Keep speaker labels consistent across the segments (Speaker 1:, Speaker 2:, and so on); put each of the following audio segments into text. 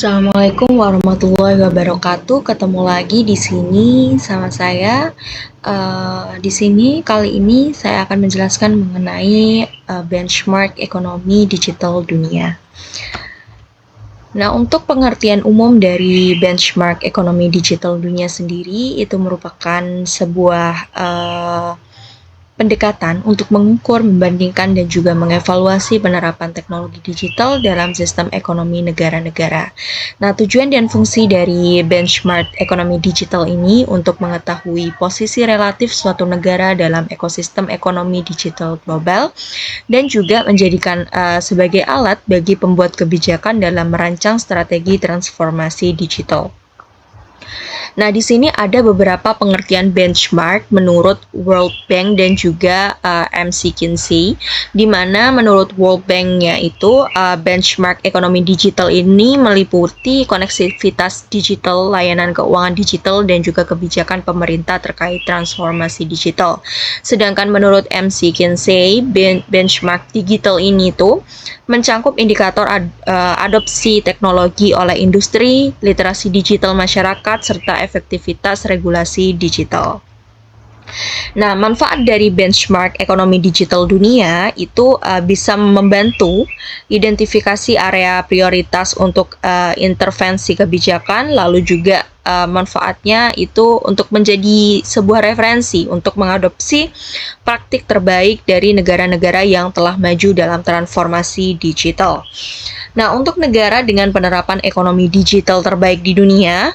Speaker 1: Assalamualaikum warahmatullahi wabarakatuh. Ketemu lagi di sini sama saya. Di sini kali ini saya akan menjelaskan mengenai benchmark ekonomi digital dunia. Nah, untuk pengertian umum dari benchmark ekonomi digital dunia sendiri itu merupakan sebuah pendekatan untuk mengukur, membandingkan, dan juga mengevaluasi penerapan teknologi digital dalam sistem ekonomi negara-negara. Nah, tujuan dan fungsi dari benchmark ekonomi digital ini untuk mengetahui posisi relatif suatu negara dalam ekosistem ekonomi digital global dan juga menjadikan sebagai alat bagi pembuat kebijakan dalam merancang strategi transformasi digital. Nah, di sini ada beberapa pengertian benchmark menurut World Bank dan juga McKinsey, di mana menurut World Bank-nya itu benchmark ekonomi digital ini meliputi koneksivitas digital, layanan keuangan digital, dan juga kebijakan pemerintah terkait transformasi digital. Sedangkan menurut McKinsey, benchmark digital ini tuh mencangkup indikator adopsi teknologi oleh industri, literasi digital masyarakat, serta efektivitas regulasi digital. Nah, manfaat dari benchmark ekonomi digital dunia itu bisa membantu identifikasi area prioritas untuk intervensi kebijakan, lalu juga manfaatnya itu untuk menjadi sebuah referensi untuk mengadopsi praktik terbaik dari negara-negara yang telah maju dalam transformasi digital. Nah, untuk negara dengan penerapan ekonomi digital terbaik di dunia,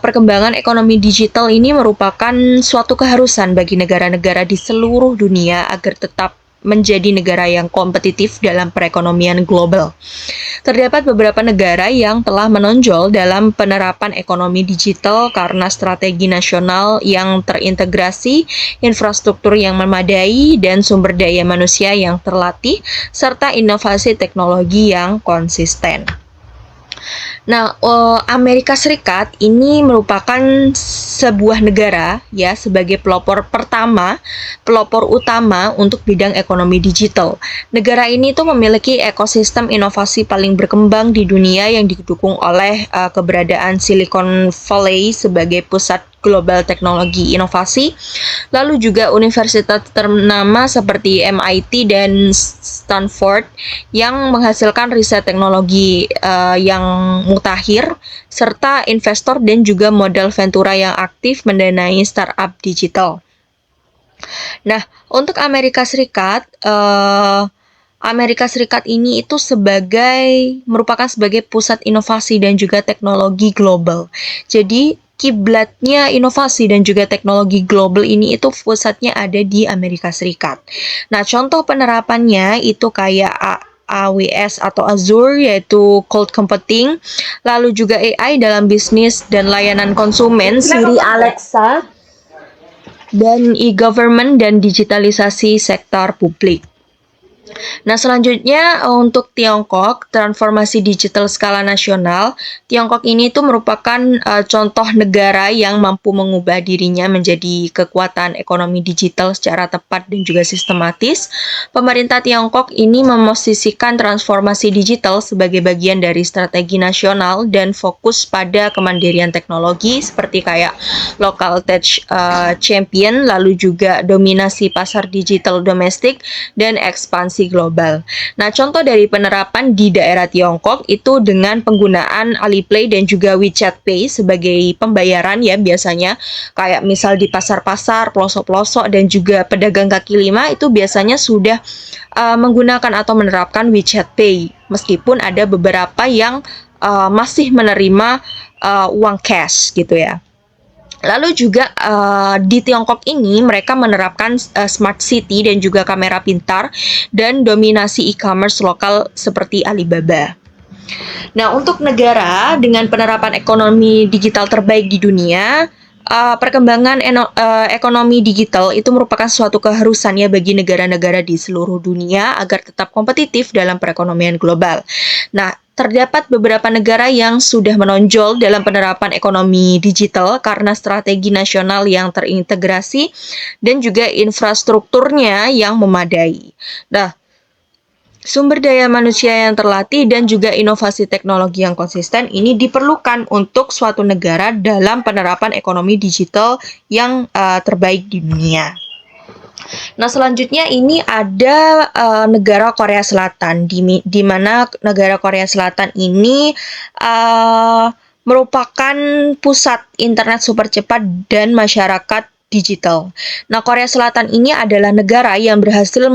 Speaker 1: perkembangan ekonomi digital ini merupakan suatu keharusan bagi negara-negara di seluruh dunia agar tetap menjadi negara yang kompetitif dalam perekonomian global. Terdapat beberapa negara yang telah menonjol dalam penerapan ekonomi digital karena strategi nasional yang terintegrasi, infrastruktur yang memadai, dan sumber daya manusia yang terlatih, serta inovasi teknologi yang konsisten. Nah, Amerika Serikat ini merupakan sebuah negara ya sebagai pelopor utama untuk bidang ekonomi digital. Negara ini tuh memiliki ekosistem inovasi paling berkembang di dunia yang didukung oleh keberadaan Silicon Valley sebagai pusat global teknologi inovasi, lalu juga universitas ternama seperti MIT dan Stanford yang menghasilkan riset teknologi yang mutakhir, serta investor dan juga modal ventura yang aktif mendanai startup digital. Nah, untuk Amerika Serikat ini itu merupakan sebagai pusat inovasi dan juga teknologi global. Jadi kiblatnya inovasi dan juga teknologi global ini itu pusatnya ada di Amerika Serikat. Nah, contoh penerapannya itu kayak AWS atau Azure, yaitu cloud computing, lalu juga AI dalam bisnis dan layanan konsumen, Siri, Alexa, dan e-government dan digitalisasi sektor publik. Nah, selanjutnya untuk Tiongkok, transformasi digital skala nasional. Tiongkok ini tuh merupakan contoh negara yang mampu mengubah dirinya menjadi kekuatan ekonomi digital secara tepat dan juga sistematis. Pemerintah Tiongkok ini memosisikan transformasi digital sebagai bagian dari strategi nasional dan fokus pada kemandirian teknologi seperti kayak local tech champion, lalu juga dominasi pasar digital domestik dan ekspansi global. Nah, contoh dari penerapan di daerah Tiongkok itu dengan penggunaan Alipay dan juga WeChat Pay sebagai pembayaran ya biasanya, kayak misal di pasar-pasar, pelosok-pelosok, dan juga pedagang kaki lima itu biasanya sudah menggunakan atau menerapkan WeChat Pay, meskipun ada beberapa yang masih menerima uang cash gitu ya. Lalu juga di Tiongkok ini mereka menerapkan smart city dan juga kamera pintar dan dominasi e-commerce lokal seperti Alibaba. Nah, untuk negara dengan penerapan ekonomi digital terbaik di dunia, perkembangan ekonomi digital itu merupakan suatu keharusan ya bagi negara-negara di seluruh dunia agar tetap kompetitif dalam perekonomian global. Nah, terdapat beberapa negara yang sudah menonjol dalam penerapan ekonomi digital karena strategi nasional yang terintegrasi dan juga infrastrukturnya yang memadai. Nah, Sumber daya manusia yang terlatih dan juga inovasi teknologi yang konsisten ini diperlukan untuk suatu negara dalam penerapan ekonomi digital yang terbaik di dunia. Nah, selanjutnya ini ada negara Korea Selatan, di mana negara Korea Selatan ini merupakan pusat internet super cepat dan masyarakat digital. Nah, Korea Selatan ini adalah negara yang berhasil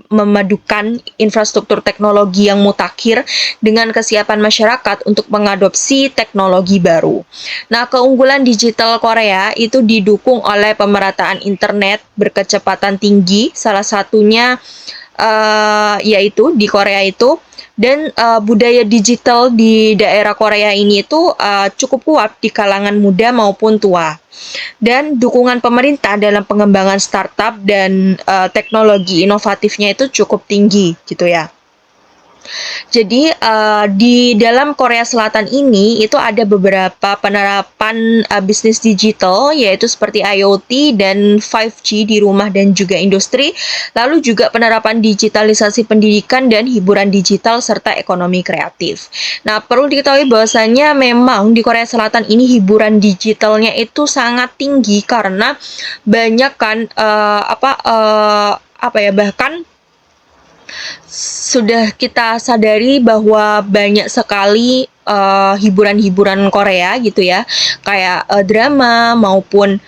Speaker 1: memadukan infrastruktur teknologi yang mutakhir dengan kesiapan masyarakat untuk mengadopsi teknologi baru. Nah, keunggulan digital Korea itu didukung oleh pemerataan internet berkecepatan tinggi, salah satunya yaitu di Korea itu, dan budaya digital di daerah Korea ini itu cukup kuat di kalangan muda maupun tua. Dan dukungan pemerintah dalam pengembangan startup dan teknologi inovatifnya itu cukup tinggi gitu ya. Jadi di dalam Korea Selatan ini itu ada beberapa penerapan bisnis digital, yaitu seperti IoT dan 5G di rumah dan juga industri, lalu juga penerapan digitalisasi pendidikan dan hiburan digital serta ekonomi kreatif. Nah, perlu diketahui bahwasanya memang di Korea Selatan ini hiburan digitalnya itu sangat tinggi karena banyak kan bahkan sudah kita sadari bahwa banyak sekali hiburan-hiburan Korea gitu ya, kayak drama maupun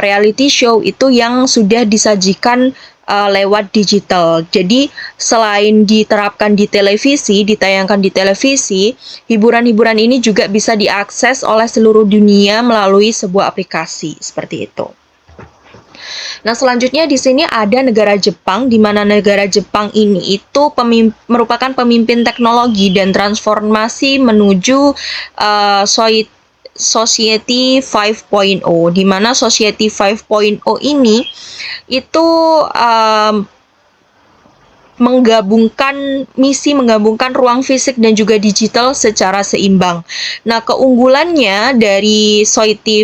Speaker 1: reality show itu yang sudah disajikan lewat digital. Jadi selain diterapkan di televisi, ditayangkan di televisi, hiburan-hiburan ini juga bisa diakses oleh seluruh dunia melalui sebuah aplikasi seperti itu. Nah, selanjutnya di sini ada negara Jepang, di mana negara Jepang ini itu merupakan pemimpin teknologi dan transformasi menuju Society 5.0, di mana Society 5.0 ini itu menggabungkan ruang fisik dan juga digital secara seimbang. Nah, keunggulannya dari Society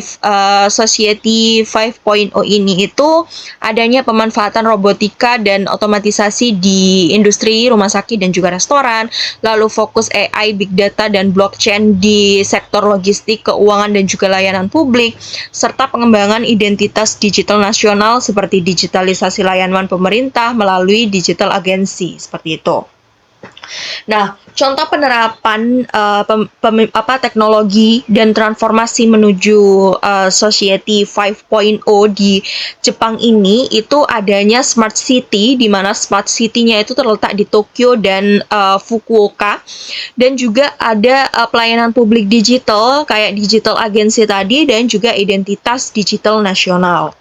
Speaker 1: 5.0 ini itu adanya pemanfaatan robotika dan otomatisasi di industri, rumah sakit dan juga restoran, lalu fokus AI, big data dan blockchain di sektor logistik, keuangan dan juga layanan publik, serta pengembangan identitas digital nasional seperti digitalisasi layanan pemerintah melalui digital agency seperti itu. Nah, contoh penerapan teknologi dan transformasi menuju Society 5.0 di Jepang ini itu adanya Smart City, di mana Smart City-nya itu terletak di Tokyo dan Fukuoka, dan juga ada pelayanan publik digital kayak digital agency tadi dan juga identitas digital nasional.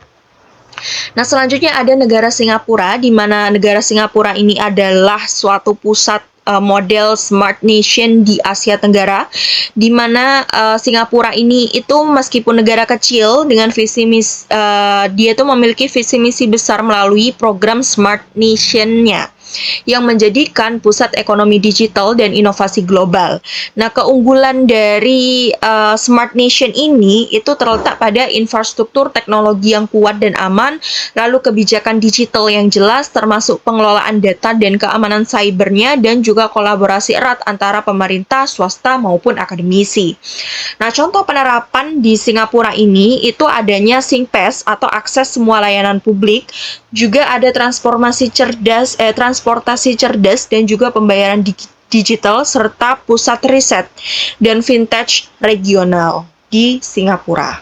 Speaker 1: Nah, selanjutnya ada negara Singapura, di mana negara Singapura ini adalah suatu pusat model Smart Nation di Asia Tenggara, di mana Singapura ini itu meskipun negara kecil dengan dia itu memiliki visi misi besar melalui program Smart Nation-nya yang menjadikan pusat ekonomi digital dan inovasi global. Nah, keunggulan dari Smart Nation ini itu terletak pada infrastruktur teknologi yang kuat dan aman, lalu kebijakan digital yang jelas termasuk pengelolaan data dan keamanan cybernya, dan juga kolaborasi erat antara pemerintah, swasta maupun akademisi. Nah, contoh penerapan di Singapura ini itu adanya SingPass atau akses semua layanan publik, juga ada transportasi cerdas dan juga pembayaran digital, serta pusat riset dan vintage regional di Singapura.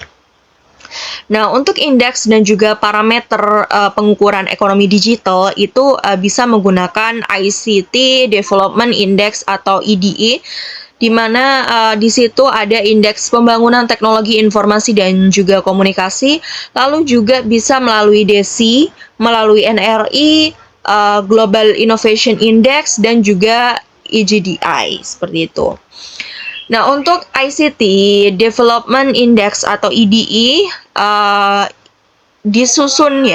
Speaker 1: Nah, untuk indeks dan juga parameter pengukuran ekonomi digital itu bisa menggunakan ICT Development Index atau IDE, di mana di situ ada indeks pembangunan teknologi informasi dan juga komunikasi, lalu juga bisa melalui DESI, melalui NRI, Global Innovation Index, dan juga EGDI, seperti itu. Nah, untuk ICT Development Index atau IDE disusun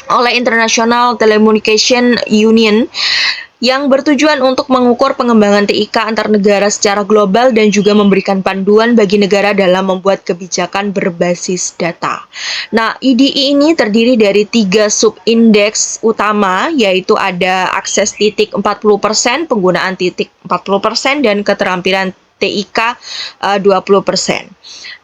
Speaker 1: oleh International Telecommunication Union, yang bertujuan untuk mengukur pengembangan TIK antar negara secara global dan juga memberikan panduan bagi negara dalam membuat kebijakan berbasis data. Nah, IDI ini terdiri dari 3 subindeks utama, yaitu ada akses titik 40%, penggunaan titik 40%, dan keterampilan TIK 20%.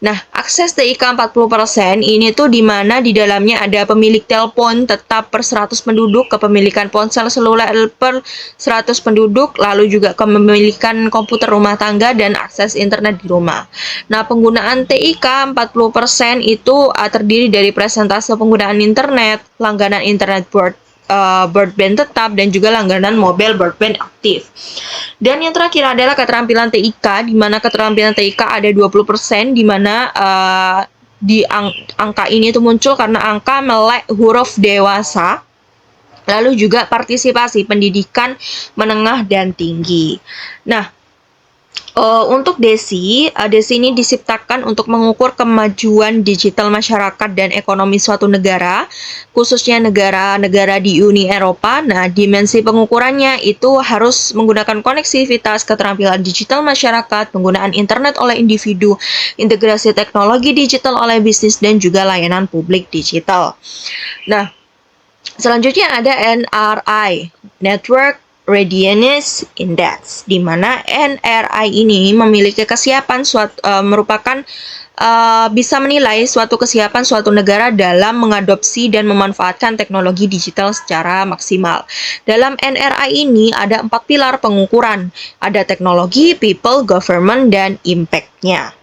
Speaker 1: Nah, akses TIK 40% ini tuh di mana di dalamnya ada pemilik telepon tetap per 100 penduduk, kepemilikan ponsel seluler per 100 penduduk, lalu juga kepemilikan komputer rumah tangga dan akses internet di rumah. Nah, penggunaan TIK 40% itu terdiri dari persentase penggunaan internet, langganan internet broadband tetap, dan juga langganan mobile broadband aktif. Dan yang terakhir adalah keterampilan TIK, di mana keterampilan TIK ada 20%, di mana di angka ini itu muncul karena angka melek huruf dewasa, lalu juga partisipasi pendidikan menengah dan tinggi. Nah, untuk DESI ini diciptakan untuk mengukur kemajuan digital masyarakat dan ekonomi suatu negara, khususnya negara-negara di Uni Eropa. Nah, dimensi pengukurannya itu harus menggunakan koneksivitas, keterampilan digital masyarakat, penggunaan internet oleh individu, integrasi teknologi digital oleh bisnis, dan juga layanan publik digital. Nah, selanjutnya ada NRI, Network Readiness Index, di mana NRI ini memiliki kesiapan merupakan bisa menilai suatu kesiapan suatu negara dalam mengadopsi dan memanfaatkan teknologi digital secara maksimal. Dalam NRI ini ada 4 pilar pengukuran, ada teknologi, people, government, dan impact-nya.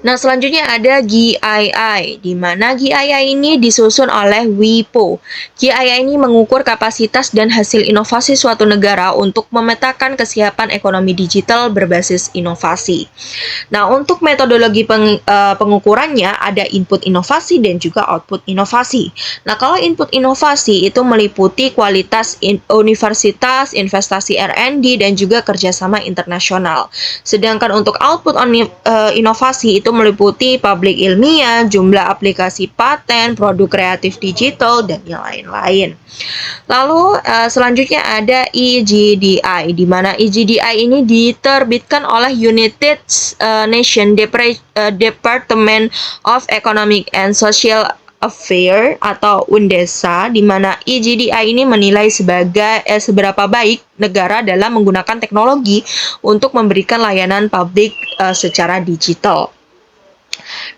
Speaker 1: Nah, selanjutnya ada GII, di mana GII ini disusun oleh WIPO. GII ini mengukur kapasitas dan hasil inovasi suatu negara untuk memetakan kesiapan ekonomi digital berbasis inovasi. Nah, untuk metodologi pengukurannya ada input inovasi dan juga output inovasi. Nah, kalau input inovasi itu meliputi kualitas universitas, investasi R&D, dan juga kerjasama internasional. Sedangkan untuk output inovasi itu meliputi publik ilmiah, jumlah aplikasi paten, produk kreatif digital, dan yang lain-lain. Lalu selanjutnya ada EGDI, di mana EGDI ini diterbitkan oleh United Nations Department of Economic and Social Affairs atau UNDESA, di mana EGDI ini menilai seberapa baik negara dalam menggunakan teknologi untuk memberikan layanan publik secara digital.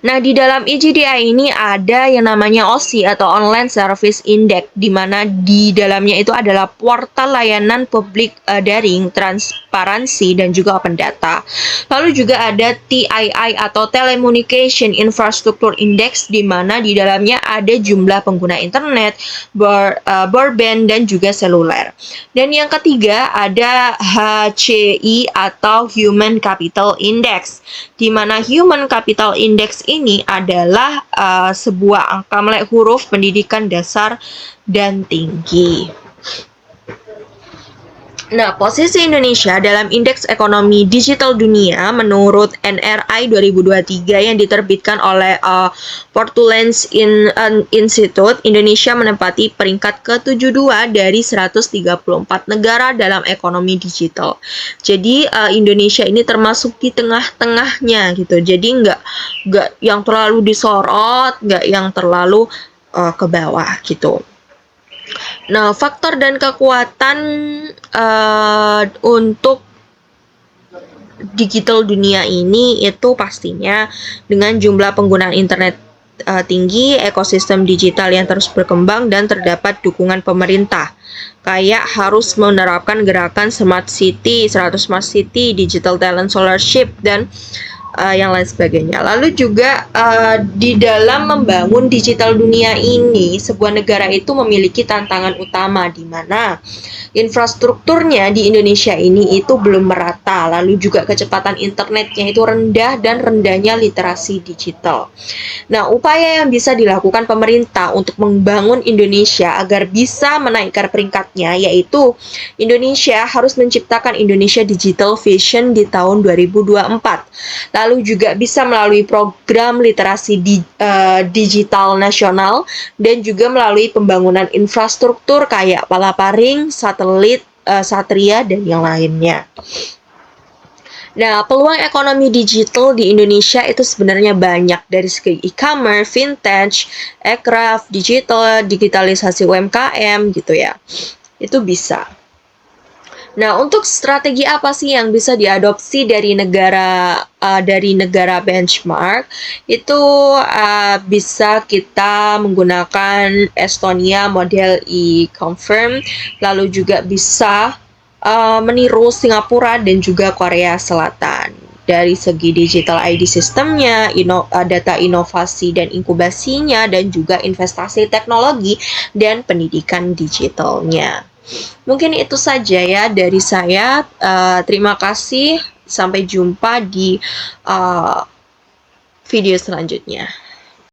Speaker 1: Nah, di dalam EGDI ini ada yang namanya OSI atau Online Service Index, di mana di dalamnya itu adalah portal layanan publik daring, transparansi, dan juga open data. Lalu juga ada TII atau Telecommunication Infrastructure Index, di mana di dalamnya ada jumlah pengguna internet, broadband, dan juga seluler. Dan yang ketiga ada HCI atau Human Capital Index, di mana Human Capital Index ini adalah sebuah angka melek huruf pendidikan dasar dan tinggi. Nah, posisi Indonesia dalam Indeks Ekonomi Digital Dunia menurut NRI 2023 yang diterbitkan oleh Portulance Institute, Indonesia menempati peringkat ke-72 dari 134 negara dalam ekonomi digital. Jadi Indonesia ini termasuk di tengah-tengahnya gitu. Jadi nggak yang terlalu disorot, nggak yang terlalu ke bawah gitu. Nah, faktor dan kekuatan untuk digital dunia ini itu pastinya dengan jumlah penggunaan internet tinggi, ekosistem digital yang terus berkembang, dan terdapat dukungan pemerintah. Kayak harus menerapkan gerakan Smart City, 100 Smart City, Digital Talent Scholarship, dan yang lain sebagainya. Lalu juga di dalam membangun digital dunia ini, sebuah negara itu memiliki tantangan utama, di mana infrastrukturnya di Indonesia ini itu belum merata, lalu juga kecepatan internetnya itu rendah, dan rendahnya literasi digital. Nah, upaya yang bisa dilakukan pemerintah untuk membangun Indonesia agar bisa menaikkan peringkatnya, yaitu Indonesia harus menciptakan Indonesia Digital Vision di tahun 2024. Lalu juga bisa melalui program literasi digital nasional, dan juga melalui pembangunan infrastruktur kayak palaparing, satelit satelit, Satria, dan yang lainnya. Nah, peluang ekonomi digital di Indonesia itu sebenarnya banyak dari segi e-commerce, vintage, aircraft, digital, digitalisasi UMKM gitu ya. Itu bisa. Nah, untuk strategi apa sih yang bisa diadopsi dari negara benchmark? Itu bisa kita menggunakan Estonia model e-confirm, lalu juga bisa meniru Singapura dan juga Korea Selatan. Dari segi digital ID sistemnya, data inovasi dan inkubasinya, dan juga investasi teknologi dan pendidikan digitalnya. Mungkin itu saja ya dari saya. Terima kasih. Sampai jumpa di video selanjutnya.